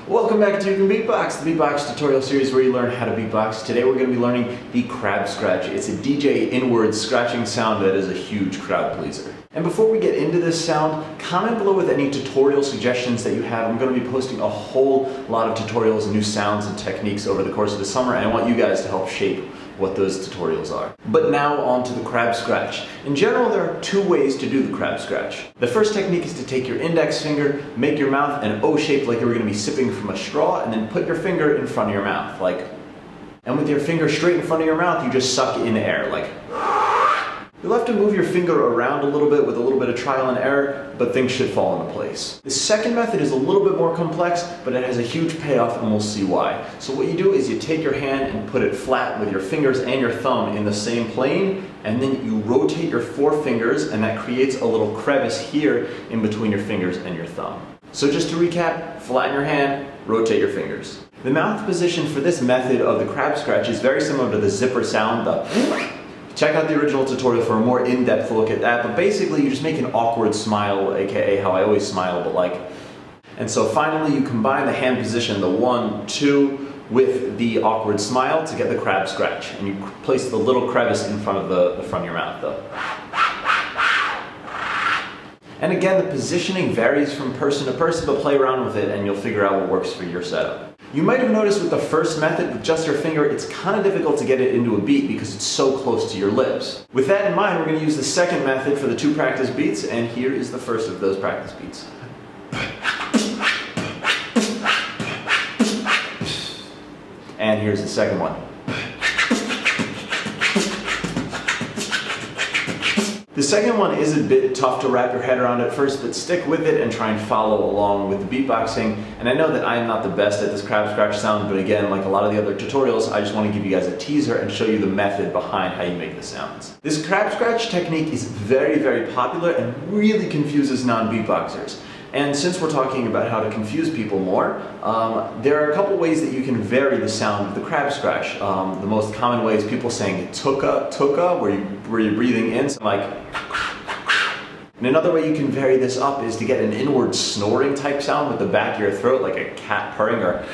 Welcome back to You Can Beatbox, the beatbox tutorial series where you learn how to beatbox. Today we're going to be learning the crab scratch. It's a DJ inward scratching sound that is a huge crowd pleaser. And before we get into this sound, comment below with any tutorial suggestions that you have. I'm going to be posting a whole lot of tutorials and new sounds and techniques over the course of the summer, and I want you guys to help shape what those tutorials are. But now on to the crab scratch. In general, there are two ways to do the crab scratch. The first technique is to take your index finger, make your mouth an O shape like you were going to be sipping from a straw, and then put your finger in front of your mouth, like. And with your finger straight in front of your mouth, you just suck in air, like. You'll have to move your finger around a little bit with a little bit of trial and error, but things should fall into place. The second method is a little bit more complex, but it has a huge payoff, and we'll see why. So what you do is you take your hand and put it flat with your fingers and your thumb in the same plane, and then you rotate your four fingers, and that creates a little crevice here in between your fingers and your thumb. So just to recap, flatten your hand, rotate your fingers. The mouth position for this method of the crab scratch is very similar to the zipper sound, the check out the original tutorial for a more in-depth look at that, but basically you just make an awkward smile, aka how I always smile, but like. And so finally you combine the hand position, the 1, 2, with the awkward smile to get the crab scratch. And you place the little crevice in front of the front of your mouth, though. And again, the positioning varies from person to person, but play around with it and you'll figure out what works for your setup. You might have noticed with the first method, with just your finger, it's kind of difficult to get it into a beat because it's so close to your lips. With that in mind, we're going to use the second method for the two practice beats, and here is the first of those practice beats. And here's the second one. The second one is a bit tough to wrap your head around at first, but stick with it and try and follow along with the beatboxing. And I know that I am not the best at this crab scratch sound, but again, like a lot of the other tutorials, I just want to give you guys a teaser and show you the method behind how you make the sounds. This crab scratch technique is very, very popular and really confuses non-beatboxers. And since we're talking about how to confuse people more, there are a couple ways that you can vary the sound of the crab scratch. The most common way is people saying tuka, tuka, where you're breathing in, so like. And another way you can vary this up is to get an inward snoring type sound with the back of your throat, like a cat purring, or.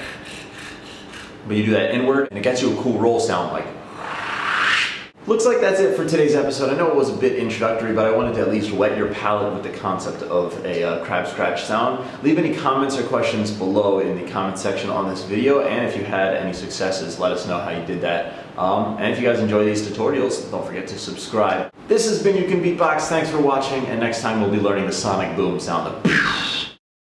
But you do that inward, and it gets you a cool roll sound, like. Looks like that's it for today's episode. I know it was a bit introductory, but I wanted to at least whet your palate with the concept of a crab scratch sound. Leave any comments or questions below in the comment section on this video, and if you had any successes, let us know how you did that. And if you guys enjoy these tutorials, don't forget to subscribe. This has been You Can Beatbox. Thanks for watching, and next time we'll be learning the sonic boom sound of